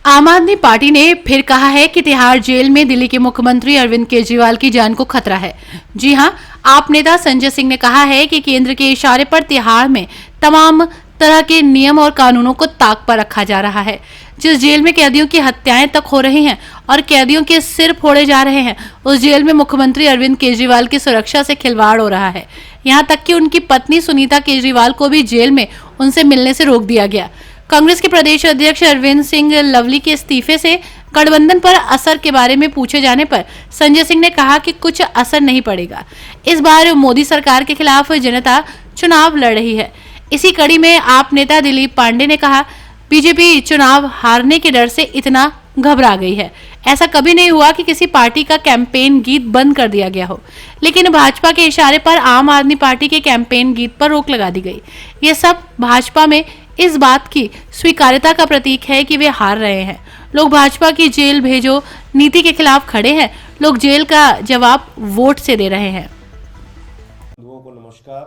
आम आदमी पार्टी ने फिर कहा है कि तिहाड़ जेल में दिल्ली के मुख्यमंत्री अरविंद केजरीवाल की जान को खतरा है। जी हां, आप नेता संजय सिंह ने कहा है कि केंद्र के इशारे पर तिहाड़ में तमाम तरह के नियम और कानूनों को ताक पर रखा जा रहा है। जिस जेल में कैदियों की हत्याएं तक हो रही हैं और कैदियों के सिर फोड़े जा रहे हैं, उस जेल में मुख्यमंत्री अरविंद केजरीवाल की सुरक्षा से खिलवाड़ हो रहा है। यहां तक कि उनकी पत्नी सुनीता केजरीवाल को भी जेल में उनसे मिलने से रोक दिया गया। कांग्रेस के प्रदेश अध्यक्ष अरविंद सिंह लवली के इस्तीफे से गठबंधन पर असर के बारे में पूछे जाने पर संजय सिंह ने कहा कि कुछ असर नहीं पड़ेगा। इस बार मोदी सरकार के खिलाफ जनता चुनाव लड़ रही है। इसी कड़ी में आप नेता दिलीप पांडे ने कहा, बीजेपी चुनाव हारने के डर से इतना घबरा गई है। ऐसा कभी नहीं हुआ कि किसी पार्टी का कैंपेन गीत बंद कर दिया गया हो, लेकिन भाजपा के इशारे पर आम आदमी पार्टी के कैंपेन गीत पर रोक लगा दी गई। ये सब भाजपा में इस बात की स्वीकार्यता का प्रतीक है कि वे हार रहे हैं। लोग भाजपा की जेल भेजो नीति के खिलाफ खड़े हैं। लोग जेल का जवाब वोट से दे रहे हैं। बंधुओं को नमस्कार।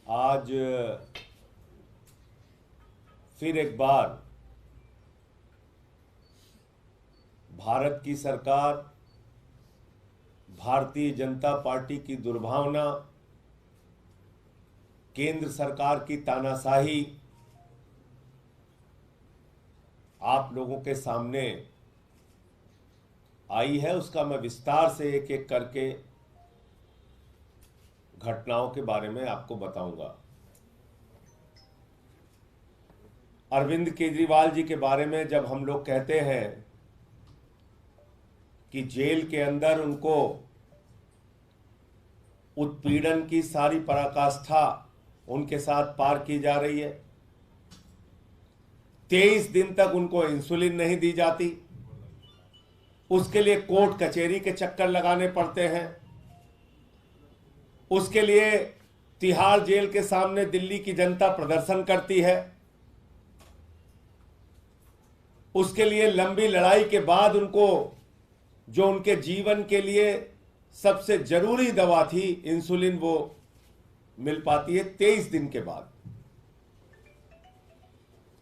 आज फिर एक बार भारत की सरकार, भारतीय जनता पार्टी की दुर्भावना, केंद्र सरकार की तानाशाही आप लोगों के सामने आई है। उसका मैं विस्तार से एक एक करके घटनाओं के बारे में आपको बताऊंगा। अरविंद केजरीवाल जी के बारे में जब हम लोग कहते हैं कि जेल के अंदर उनको उत्पीड़न की सारी पराकाष्ठा उनके साथ पार की जा रही है, 23 दिन तक उनको इंसुलिन नहीं दी जाती, उसके लिए कोर्ट कचहरी के चक्कर लगाने पड़ते हैं, उसके लिए तिहाड़ जेल के सामने दिल्ली की जनता प्रदर्शन करती है, उसके लिए लंबी लड़ाई के बाद उनको जो उनके जीवन के लिए सबसे जरूरी दवा थी इंसुलिन, वो मिल पाती है 23 दिन के बाद।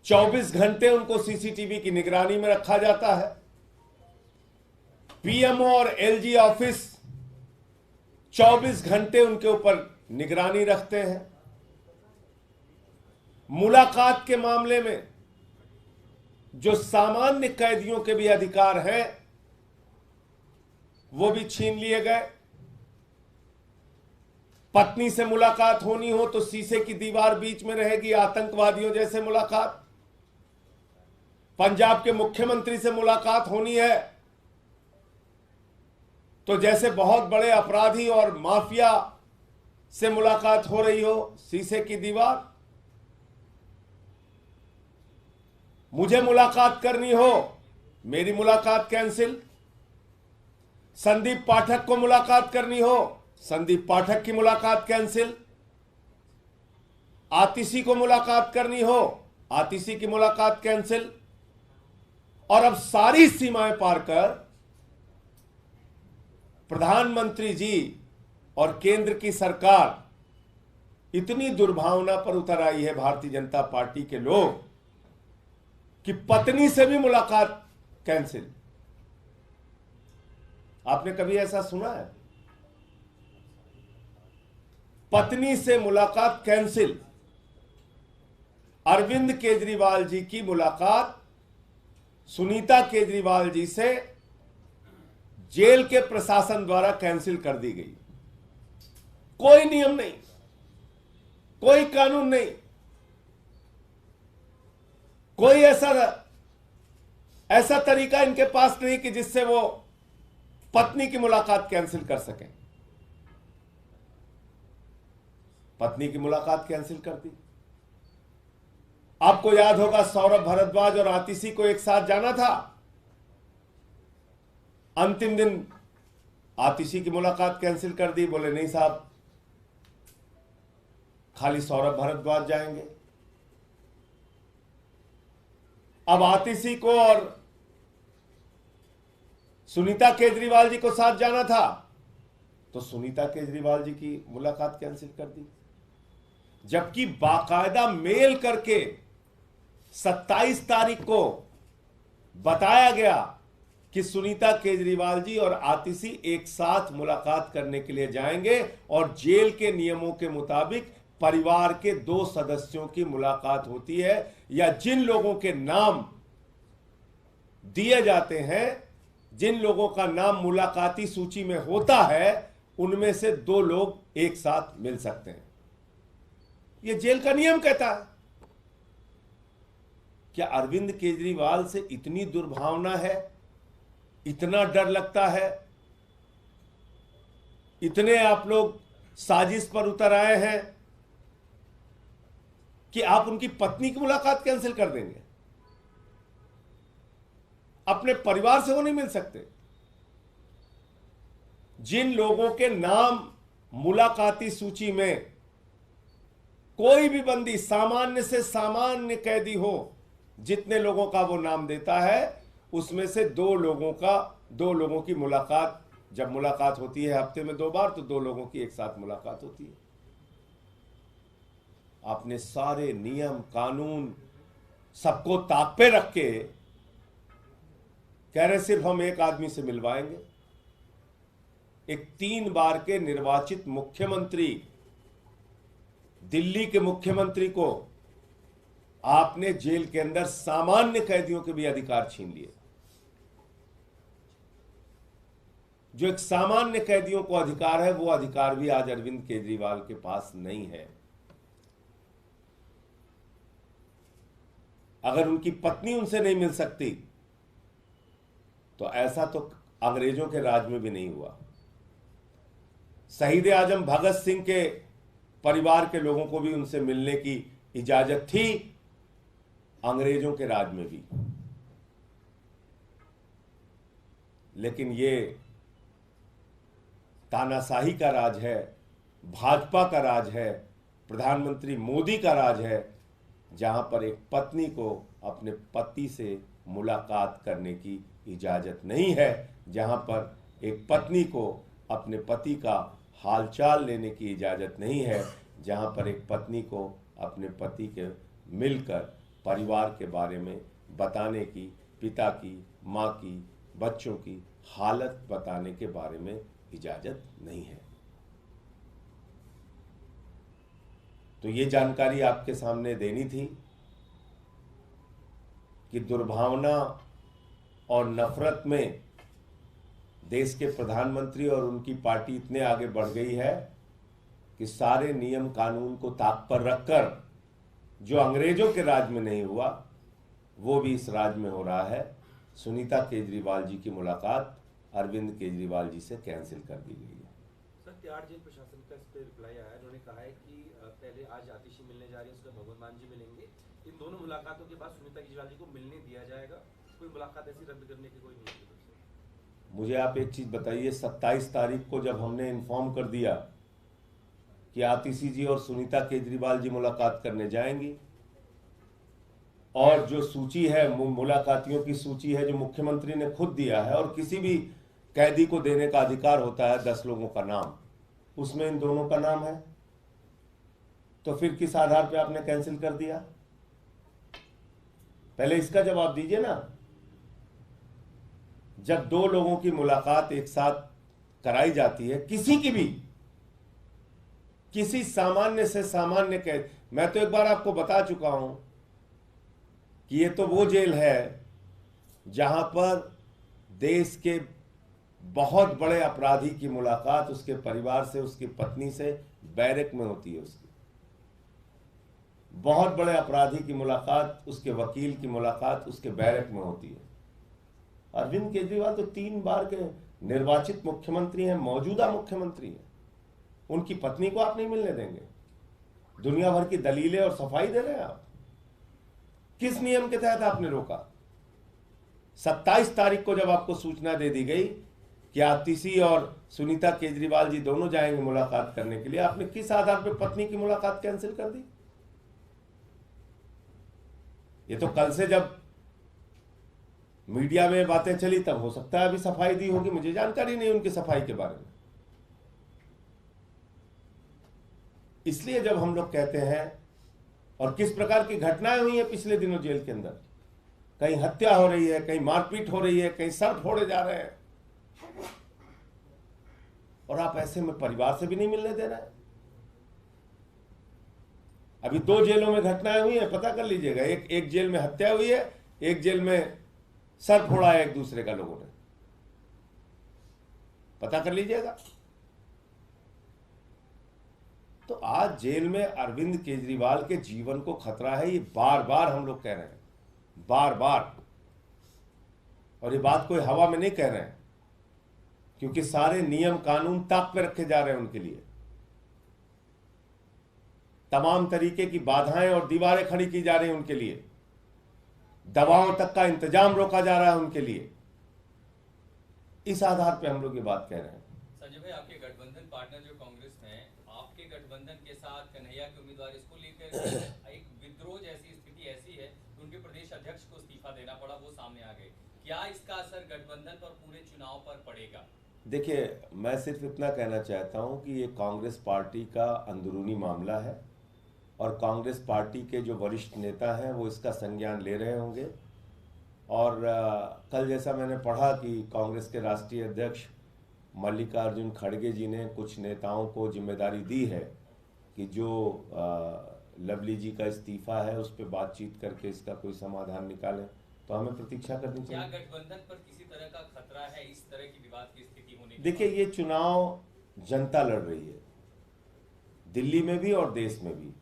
24 घंटे उनको सीसीटीवी की निगरानी में रखा जाता है। पीएमओ और एलजी ऑफिस 24 घंटे उनके ऊपर निगरानी रखते हैं। मुलाकात के मामले में जो सामान्य कैदियों के भी अधिकार हैं वो भी छीन लिए गए। पत्नी से मुलाकात होनी हो तो शीशे की दीवार बीच में रहेगी, आतंकवादियों जैसे मुलाकात। पंजाब के मुख्यमंत्री से मुलाकात होनी है तो जैसे बहुत बड़े अपराधी और माफिया से मुलाकात हो रही हो, शीशे की दीवार। मुझे मुलाकात करनी हो, मेरी मुलाकात कैंसिल। संदीप पाठक को मुलाकात करनी हो, संदीप पाठक की मुलाकात कैंसिल। आतिशी को मुलाकात करनी हो, आतिशी की मुलाकात कैंसिल। और अब सारी सीमाएं पार कर प्रधानमंत्री जी और केंद्र की सरकार इतनी दुर्भावना पर उतर आई है भारतीय जनता पार्टी के लोग कि पत्नी से भी मुलाकात कैंसिल। आपने कभी ऐसा सुना है? पत्नी से मुलाकात कैंसिल। अरविंद केजरीवाल जी की मुलाकात सुनीता केजरीवाल जी से जेल के प्रशासन द्वारा कैंसिल कर दी गई। कोई नियम नहीं, कोई कानून नहीं, कोई ऐसा तरीका इनके पास नहीं कि जिससे वो पत्नी की मुलाकात कैंसिल कर सकें। पत्नी की मुलाकात कैंसिल कर दी। आपको याद होगा सौरभ भारद्वाज और आतिशी को एक साथ जाना था। अंतिम दिन आतिशी की मुलाकात कैंसिल कर दी। बोले नहीं साहब, खाली सौरभ भारद्वाज जाएंगे। अब आतिशी को और सुनीता केजरीवाल जी को साथ जाना था तो सुनीता केजरीवाल जी की मुलाकात कैंसिल कर दी। जबकि बाकायदा मेल करके 27 तारीख को बताया गया कि सुनीता केजरीवाल जी और आतिशी एक साथ मुलाकात करने के लिए जाएंगे और जेल के नियमों के मुताबिक परिवार के 2 सदस्यों की मुलाकात होती है, या जिन लोगों के नाम दिए जाते हैं, जिन लोगों का नाम मुलाकाती सूची में होता है, उनमें से 2 लोग एक साथ मिल सकते हैं। यह जेल का नियम कहता है। क्या अरविंद केजरीवाल से इतनी दुर्भावना है, इतना डर लगता है, इतने आप लोग साजिश पर उतर आए हैं कि आप उनकी पत्नी की मुलाकात कैंसिल कर देंगे? अपने परिवार से वो नहीं मिल सकते? जिन लोगों के नाम मुलाकाती सूची में कोई भी बंदी, सामान्य से सामान्य कैदी हो, जितने लोगों का वो नाम देता है, उसमें से 2 लोगों की मुलाकात, जब मुलाकात होती है हफ्ते में 2 बार, तो 2 लोगों की एक साथ मुलाकात होती है। आपने सारे नियम कानून सबको ताक पे रख के कह रहे सिर्फ हम एक आदमी से मिलवाएंगे। एक 3 बार के निर्वाचित मुख्यमंत्री, दिल्ली के मुख्यमंत्री को आपने जेल के अंदर सामान्य कैदियों के भी अधिकार छीन लिए। जो एक सामान्य कैदियों को अधिकार है, वो अधिकार भी आज अरविंद केजरीवाल के पास नहीं है। अगर उनकी पत्नी उनसे नहीं मिल सकती, तो ऐसा तो अंग्रेजों के राज में भी नहीं हुआ। शहीद आजम भगत सिंह के परिवार के लोगों को भी उनसे मिलने की इजाजत थी, अंग्रेजों के राज में भी। लेकिन ये तानाशाही का राज है, भाजपा का राज है, प्रधानमंत्री मोदी का राज है, जहां पर एक पत्नी को अपने पति से मुलाकात करने की इजाजत नहीं है, जहां पर एक पत्नी को अपने पति का हालचाल लेने की इजाजत नहीं है, जहां पर एक पत्नी को अपने पति के मिलकर परिवार के बारे में बताने की, पिता की, माँ की, बच्चों की हालत बताने के बारे में इजाजत नहीं है। तो ये जानकारी आपके सामने देनी थी कि दुर्भावना और नफरत में देश के प्रधानमंत्री और उनकी पार्टी इतने आगे बढ़ गई है कि सारे नियम कानून को ताक पर रखकर जो अंग्रेजों के राज में नहीं हुआ, वो भी इस राज में हो रहा है। सुनीता केजरीवाल जी की मुलाकात अरविंद केजरीवाल जी से कैंसिल कर दी गई है। सर, तिहाड़ जेल प्रशासन का इस पे रिप्लाई आया है। उन्होंने कहा है कि पहले आज आतिशी मिलने जा रही है, उसके बाद भगवंत मान जी मिलेंगे। इन दोनों मुलाकातों के बाद सुनीता केजरीवाल जी को मिलने दिया जाएगा। कोई मुलाकात ऐसी रद्द करने की कोई नहीं है। मुझे आप एक चीज बताइए, 27 तारीख को जब हमने इन्फॉर्म कर दिया कि आतिशी जी और सुनीता केजरीवाल जी मुलाकात करने जाएंगी, और जो सूची है, मुलाकातियों की सूची है जो मुख्यमंत्री ने खुद दिया है, और किसी भी कैदी को देने का अधिकार होता है 10 लोगों का नाम, उसमें इन दोनों का नाम है, तो फिर किस आधार पे आपने कैंसिल कर दिया? पहले इसका जवाब दीजिए ना। जब 2 लोगों की मुलाकात एक साथ कराई जाती है, किसी की भी, किसी सामान्य से सामान्य कैद, मैं तो एक बार आपको बता चुका हूं कि ये तो वो जेल है जहां पर देश के बहुत बड़े अपराधी की मुलाकात उसके परिवार से, उसकी पत्नी से बैरक में होती है। उसकी बहुत बड़े अपराधी की मुलाकात, उसके वकील की मुलाकात उसके बैरक में होती है। अरविंद केजरीवाल तो 3 बार के निर्वाचित मुख्यमंत्री हैं, मौजूदा मुख्यमंत्री हैं, उनकी पत्नी को आप नहीं मिलने देंगे? दुनिया भर की दलीलें और सफाई दे रहे हैं आप। किस नियम के तहत आपने रोका? 27 तारीख को जब आपको सूचना दे दी गई कि आतिशी और सुनीता केजरीवाल जी दोनों जाएंगे मुलाकात करने के लिए, आपने किस आधार पर पत्नी की मुलाकात कैंसिल कर दी? ये तो कल से जब मीडिया में बातें चली तब हो सकता है अभी सफाई दी होगी, मुझे जानकारी नहीं उनकी सफाई के बारे में। इसलिए जब हम लोग कहते हैं, और किस प्रकार की घटनाएं हुई हैं पिछले दिनों जेल के अंदर, कहीं हत्या हो रही है, कहीं मारपीट हो रही है, कहीं सर फोड़े जा रहे हैं, और आप ऐसे में परिवार से भी नहीं मिलने दे रहे हैं। अभी 2 जेलों में घटनाएं हुई हैं, पता कर लीजिएगा। एक जेल में हत्या हुई है, एक जेल में सर फोड़ा है एक दूसरे का लोगों ने, पता कर लीजिएगा। तो आज जेल में अरविंद केजरीवाल के जीवन को खतरा है, ये बार बार हम लोग कह रहे हैं, बार बार। और ये बात कोई हवा में नहीं कह रहे हैं, क्योंकि सारे नियम कानून ताक पे रखे जा रहे हैं उनके लिए। तमाम तरीके की बाधाएं और दीवारें खड़ी की जा रही हैं उनके लिए, दवाओं तक का इंतजाम रोका जा रहा है उनके लिए। इस आधार पे हम लोग ये बात कह रहे हैं। संजय भाई, आपके गठबंधन पार्टनर जो कांग्रेस में है, आपके गठबंधन के साथ कन्हैया के उम्मीदवार, इसको लेकर एक विद्रोह जैसी स्थिति ऐसी है कि उनके प्रदेश अध्यक्ष को इस्तीफा देना पड़ा, वो सामने आ गए। क्या इसका असर गठबंधन पर, पूरे चुनाव पर पड़ेगा? देखिए, मैं सिर्फ इतना कहना चाहता हूं कि ये कांग्रेस पार्टी का अंदरूनी मामला है, और कांग्रेस पार्टी के जो वरिष्ठ नेता हैं वो इसका संज्ञान ले रहे होंगे। और कल जैसा मैंने पढ़ा कि कांग्रेस के राष्ट्रीय अध्यक्ष मल्लिकार्जुन खड़गे जी ने कुछ नेताओं को जिम्मेदारी दी है कि जो लवली जी का इस्तीफा है उस पर बातचीत करके इसका कोई समाधान निकालें। तो हमें प्रतीक्षा करनी चाहिए। क्या गठबंधन पर किसी तरह का खतरा है इस तरह की विवाद की स्थिति होने के बाद? देखिए, ये चुनाव जनता लड़ रही है, दिल्ली में भी और देश में भी।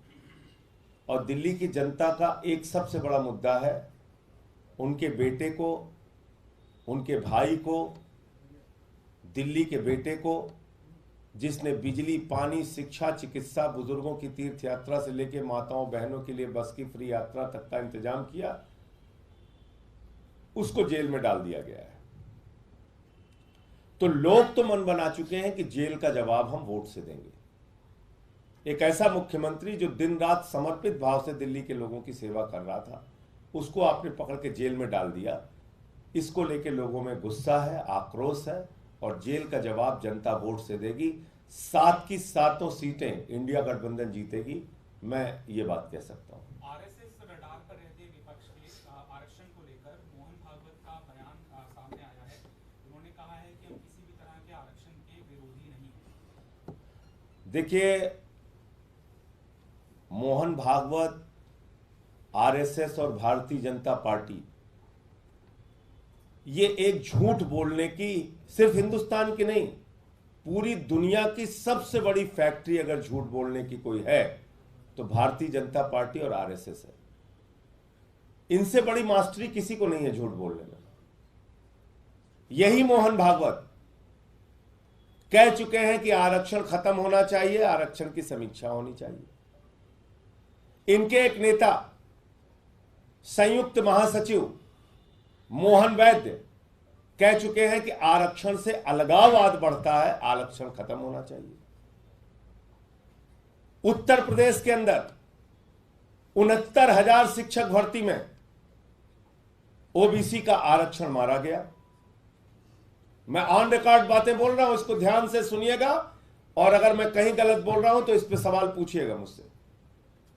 और दिल्ली की जनता का एक सबसे बड़ा मुद्दा है उनके बेटे को, उनके भाई को, दिल्ली के बेटे को, जिसने बिजली, पानी, शिक्षा, चिकित्सा, बुजुर्गों की तीर्थ यात्रा से लेकर माताओं बहनों के लिए बस की फ्री यात्रा तक का इंतजाम किया, उसको जेल में डाल दिया गया है। तो लोग तो मन बना चुके हैं कि जेल का जवाब हम वोट से देंगे। एक ऐसा मुख्यमंत्री जो दिन रात समर्पित भाव से दिल्ली के लोगों की सेवा कर रहा था, उसको आपने पकड़ के जेल में डाल दिया। इसको लेके लोगों में गुस्सा है, आक्रोश है, और जेल का जवाब जनता वोट से देगी। 7 की 7 सीटें इंडिया गठबंधन जीतेगी, मैं ये बात कह सकता हूं। आरएसएस रडार पर रहते विपक्ष के आरक्षण को लेकर मोहन भागवत का बयान सामने आया है। उन्होंने कहा है कि हम किसी भी तरह के आरक्षण के विरोधी नहीं हैं। देखिए, मोहन भागवत, आरएसएस और भारतीय जनता पार्टी, ये एक झूठ बोलने की, सिर्फ हिंदुस्तान की नहीं, पूरी दुनिया की सबसे बड़ी फैक्ट्री अगर झूठ बोलने की कोई है तो भारतीय जनता पार्टी और आरएसएस है। इनसे बड़ी मास्टरी किसी को नहीं है झूठ बोलने में। यही मोहन भागवत कह चुके हैं कि आरक्षण खत्म होना चाहिए, आरक्षण की समीक्षा होनी चाहिए। इनके एक नेता, संयुक्त महासचिव मोहन वैद्य, कह चुके हैं कि आरक्षण से अलगाववाद बढ़ता है, आरक्षण खत्म होना चाहिए। उत्तर प्रदेश के अंदर 69,000 शिक्षक भर्ती में ओबीसी का आरक्षण मारा गया। मैं ऑन रिकॉर्ड बातें बोल रहा हूं, इसको ध्यान से सुनिएगा, और अगर मैं कहीं गलत बोल रहा हूं तो इस पे सवाल पूछिएगा मुझसे।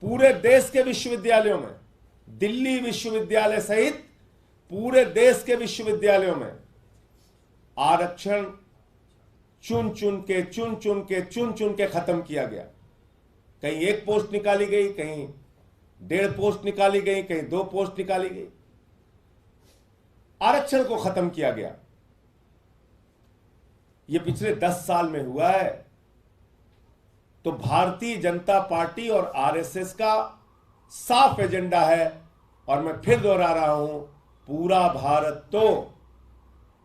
पूरे देश के विश्वविद्यालयों में, दिल्ली विश्वविद्यालय सहित पूरे देश के विश्वविद्यालयों में आरक्षण चुन चुन के खत्म किया गया। कहीं 1 पोस्ट निकाली गई, कहीं 1.5 पोस्ट निकाली गई, कहीं 2 पोस्ट निकाली गई, आरक्षण को खत्म किया गया। यह पिछले 10 साल में हुआ है। तो भारतीय जनता पार्टी और आरएसएस का साफ एजेंडा है, और मैं फिर दोहरा रहा हूं, पूरा भारत तो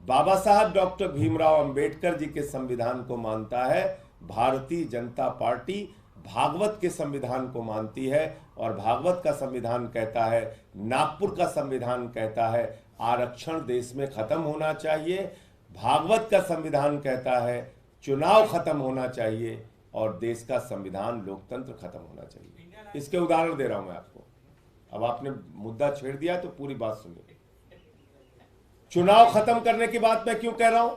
बाबा साहब डॉक्टर भीमराव अंबेडकर जी के संविधान को मानता है, भारतीय जनता पार्टी भागवत के संविधान को मानती है, और भागवत का संविधान कहता है, नागपुर का संविधान कहता है आरक्षण देश में खत्म होना चाहिए, भागवत का संविधान कहता है चुनाव खत्म होना चाहिए, और देश का संविधान लोकतंत्र खत्म होना चाहिए। इसके उदाहरण दे रहा हूं मैं आपको। अब आपने मुद्दा छेड़ दिया तो पूरी बात सुनिए। चुनाव खत्म करने की बात मैं क्यों कह रहा हूं?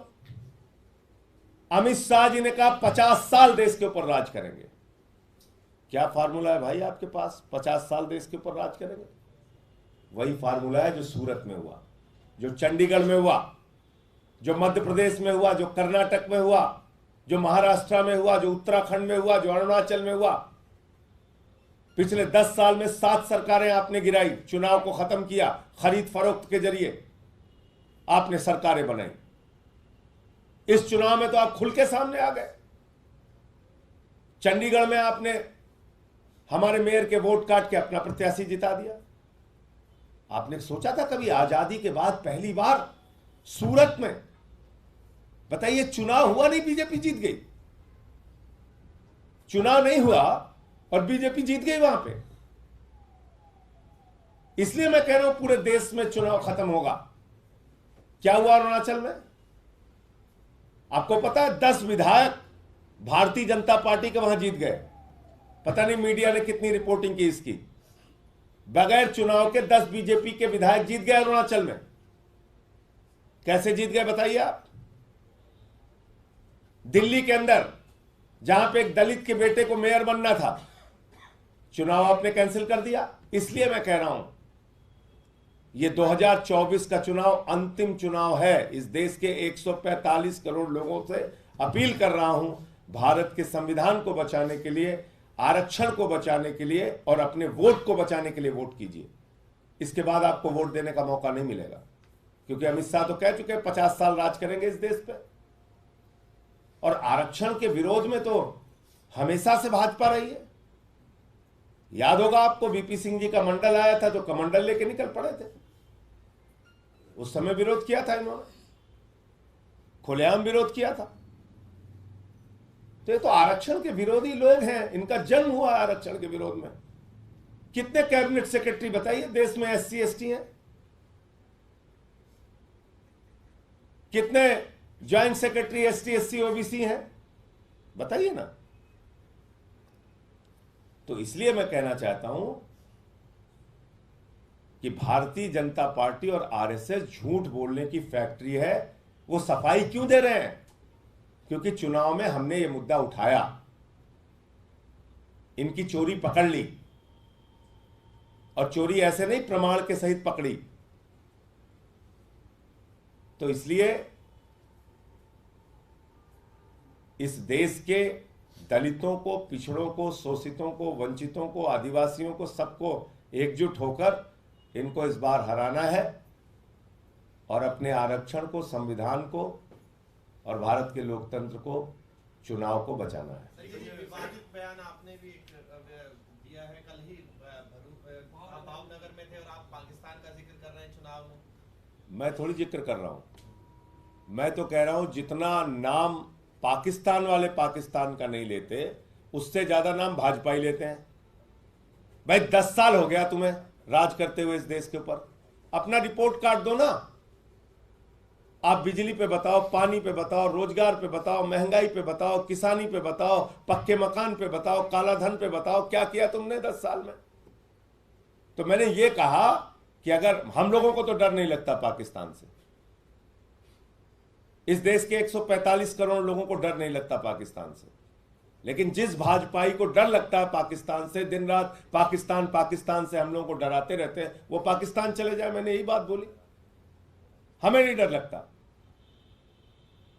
अमित शाह जी ने कहा 50 साल देश के ऊपर राज करेंगे। क्या फार्मूला है भाई आपके पास? 50 साल देश के ऊपर राज करेंगे? वही फार्मूला है जो सूरत में हुआ, जो चंडीगढ़ में हुआ, जो मध्य प्रदेश में हुआ, जो कर्नाटक में हुआ, जो महाराष्ट्र में हुआ, जो उत्तराखंड में हुआ, जो अरुणाचल में हुआ। पिछले 10 साल में 7 सरकारें आपने गिराई, चुनाव को खत्म किया, खरीद फरोख्त के जरिए आपने सरकारें बनाई। इस चुनाव में तो आप खुल के सामने आ गए। चंडीगढ़ में आपने हमारे मेयर के वोट काट के अपना प्रत्याशी जिता दिया। आपने सोचा था कभी आजादी के बाद पहली बार सूरत में, बताइए, चुनाव हुआ नहीं, बीजेपी जीत गई। चुनाव नहीं हुआ और बीजेपी जीत गई वहां पे। इसलिए मैं कह रहा हूं पूरे देश में चुनाव खत्म होगा। क्या हुआ अरुणाचल में? आपको पता है 10 विधायक भारतीय जनता पार्टी के वहां जीत गए। पता नहीं मीडिया ने कितनी रिपोर्टिंग की इसकी। बगैर चुनाव के 10 बीजेपी के विधायक जीत गए अरुणाचल में। कैसे जीत गए बताइए आप? दिल्ली के अंदर जहां पे एक दलित के बेटे को मेयर बनना था, चुनाव आपने कैंसिल कर दिया। इसलिए मैं कह रहा हूं ये 2024 का चुनाव अंतिम चुनाव है। इस देश के 145 करोड़ लोगों से अपील कर रहा हूं, भारत के संविधान को बचाने के लिए, आरक्षण को बचाने के लिए और अपने वोट को बचाने के लिए वोट कीजिए। इसके बाद आपको वोट देने का मौका नहीं मिलेगा, क्योंकि अमित शाह तो कह चुके हैं 50 साल राज करेंगे इस देश पे। और आरक्षण के विरोध में तो हमेशा से भाजपा रही है। याद होगा आपको, वीपी सिंह जी का मंडल आया था तो कमंडल लेके निकल पड़े थे। उस समय विरोध किया था इन्होंने, खुलेआम विरोध किया था। तो ये तो आरक्षण के विरोधी लोग हैं, इनका जन्म हुआ आरक्षण के विरोध में। कितने कैबिनेट सेक्रेटरी बताइए देश में SC ST हैं? कितने joint secretary ST SC OBC हैं? बताइए ना। तो इसलिए मैं कहना चाहता हूं कि भारतीय जनता पार्टी और RSS झूठ बोलने की फैक्ट्री है। वो सफाई क्यों दे रहे हैं? क्योंकि चुनाव में हमने ये मुद्दा उठाया, इनकी चोरी पकड़ ली, और चोरी ऐसे नहीं प्रमाण के सहित पकड़ी। तो इसलिए इस देश के दलितों को, पिछड़ों को, शोषितों को, वंचितों को, आदिवासियों को, सबको एकजुट होकर इनको इस बार हराना है और अपने आरक्षण को, संविधान को और भारत के लोकतंत्र को, चुनाव को बचाना है। ये विवादित बयान आपने भी दिया है। कल ही आप भावनगर में थे और आप पाकिस्तान का जिक्र कर रहे हैं चुनाव में। मैं थोड़ी जिक्र कर रहा हूं, मैं तो कह रहा हूं जितना नाम पाकिस्तान वाले पाकिस्तान का नहीं लेते, उससे ज्यादा नाम भाजपा ही लेते हैं। भाई 10 साल हो गया तुम्हें राज करते हुए इस देश के ऊपर, अपना रिपोर्ट कार्ड दो ना। आप बिजली पे बताओ, पानी पे बताओ, रोजगार पे बताओ, महंगाई पे बताओ, किसानी पे बताओ, पक्के मकान पे बताओ, काला धन पे बताओ, क्या किया तुमने 10 साल में। तो मैंने ये कहा कि अगर हम लोगों को तो डर नहीं लगता पाकिस्तान से, इस देश के 145 करोड़ लोगों को डर नहीं लगता पाकिस्तान से, लेकिन जिस भाजपाई को डर लगता है पाकिस्तान से, दिन रात पाकिस्तान पाकिस्तान से हम लोगों को डराते रहते हैं, वो पाकिस्तान चले जाए। मैंने यही बात बोली, हमें नहीं डर लगता।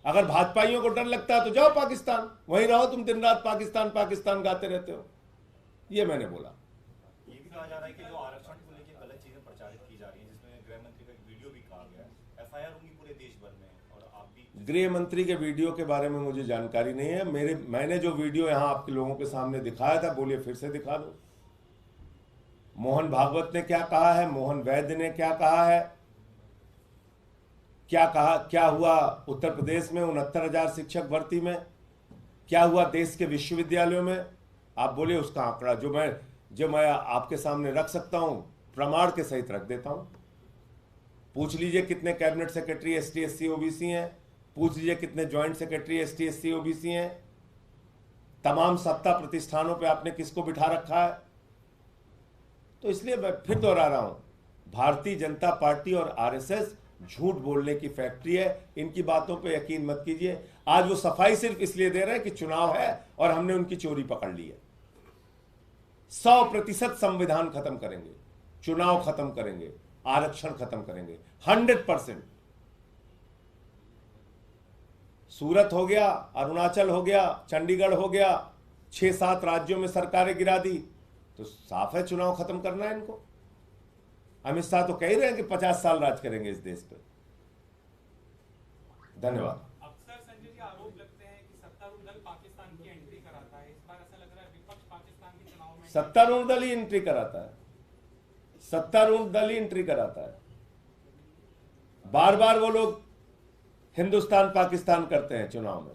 अगर भाजपाइयों को डर लगता है तो जाओ पाकिस्तान, वहीं रहो तुम, दिन रात पाकिस्तान पाकिस्तान गाते रहते हो। ये मैंने बोला। ये भी कहा जा रहा है कि जो आरक्षण को लेकर गलत चीजें प्रचारित की जा रही है, जिसमें गृह मंत्री का एक वीडियो भी कहा गया है, FIR होंगी पूरे देश भर में, और आप भी। गृह मंत्री के वीडियो के बारे में मुझे जानकारी नहीं है। मैंने जो वीडियो यहां आपके लोगों के सामने दिखाया था, बोलिए फिर से दिखा दूं। मोहन भागवत ने क्या कहा है, मोहन वैद्य ने क्या कहा है, क्या कहा, क्या हुआ उत्तर प्रदेश में 69,000 शिक्षक भर्ती में, क्या हुआ देश के विश्वविद्यालयों में। आप बोलिए उसका आंकड़ा जो मैं आपके सामने रख सकता हूं, प्रमाण के सहित रख देता हूं। पूछ लीजिए कितने cabinet secretary ST SC OBC हैं, पूछ लीजिए कितने joint secretary ST SC OBC हैं, तमाम सत्ता प्रतिष्ठानों पे आपने किसको बिठा रखा है। तो इसलिए मैं फिर दोहरा रहा हूं, भारतीय जनता पार्टी और RSS झूठ बोलने की फैक्ट्री है। इनकी बातों पे यकीन मत कीजिए। आज वो सफाई सिर्फ इसलिए दे रहे हैं कि चुनाव है और हमने उनकी चोरी पकड़ ली है। 100% संविधान खत्म करेंगे, चुनाव खत्म करेंगे, आरक्षण खत्म करेंगे 100%। सूरत हो गया, अरुणाचल हो गया, चंडीगढ़ हो गया, 6-7 राज्यों में सरकारें गिरा दी, तो साफ है चुनाव खत्म करना है इनको। अमित शाह तो कह ही रहे हैं कि 50 साल राज करेंगे इस देश पे। धन्यवाद। अक्सर संजय जी आरोप लगते हैं कि सत्तारूढ़ दल पाकिस्तान की एंट्री कराता है, इस बार ऐसा लग रहा है विपक्ष पाकिस्तान के चुनाव में सत्तारूढ़ दल ही एंट्री कराता है, सत्तारूढ़ दल ही एंट्री कराता है। बार बार वो लोग हिंदुस्तान पाकिस्तान करते हैं चुनाव में,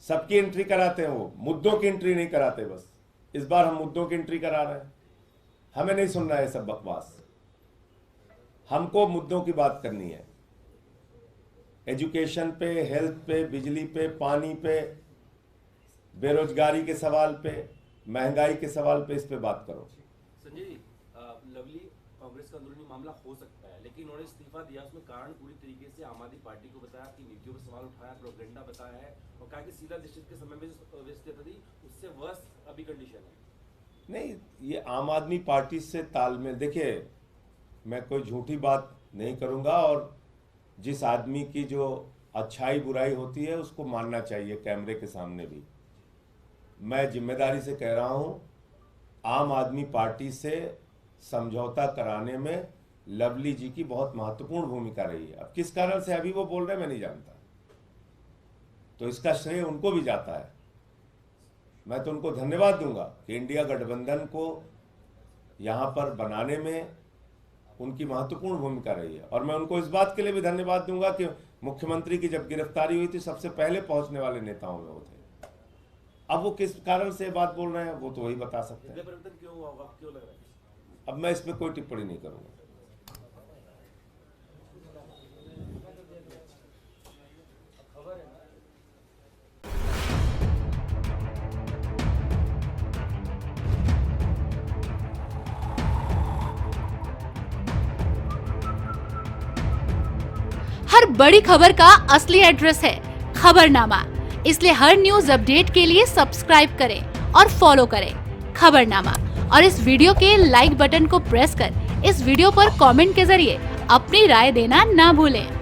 सबकी एंट्री कराते हैं, वो मुद्दों की एंट्री नहीं कराते। बस इस बार हम मुद्दों की एंट्री करा रहे हैं, हमें नहीं सुनना है सब बकवास, हमको मुद्दों की बात करनी है। एजुकेशन पे, हेल्थ पे, बिजली पे, पानी पे, बेरोजगारी के सवाल पे, महंगाई के सवाल पे, इस पे बात करो। संजय जी, लवली कांग्रेस का अंदरूनी मामला हो सकता है, लेकिन उन्होंने इस्तीफा दिया, उसमें कारण पूरी तरीके से आम आदमी पार्टी को बताया कि नीतियों पर सवाल उठाया, प्रोपेगेंडा बताया है और कहा कि सीधा निश्चित के समय में जो व्यस्तता थी उससे वर्ष अभी कंडीशन है। नहीं, ये आम आदमी पार्टी से तालमेल, देखिए मैं कोई झूठी बात नहीं करूंगा, और जिस आदमी की जो अच्छाई बुराई होती है उसको मानना चाहिए कैमरे के सामने भी। मैं जिम्मेदारी से कह रहा हूं, आम आदमी पार्टी से समझौता कराने में लवली जी की बहुत महत्वपूर्ण भूमिका रही है। अब किस कारण से अभी वो बोल रहे हैं मैं नहीं जानता, तो इसका श्रेय उनको भी जाता है। मैं तो उनको धन्यवाद दूंगा कि इंडिया गठबंधन को यहां पर बनाने में उनकी महत्वपूर्ण भूमिका रही है, और मैं उनको इस बात के लिए भी धन्यवाद दूंगा कि मुख्यमंत्री की जब गिरफ्तारी हुई थी सबसे पहले पहुंचने वाले नेताओं में वो थे। अब वो किस कारण से बात बोल रहे हैं वो तो वही बता सकते हैं। परिवर्तन क्यों हुआ, वक्त क्यों लग रहा है? अब मैं इसमें कोई टिप्पणी नहीं करूंगा। हर बड़ी खबर का असली एड्रेस है खबरनामा, इसलिए हर न्यूज अपडेट के लिए सब्सक्राइब करें और फॉलो करें खबरनामा। और इस वीडियो के लाइक बटन को प्रेस कर इस वीडियो पर कमेंट के जरिए अपनी राय देना ना भूलें।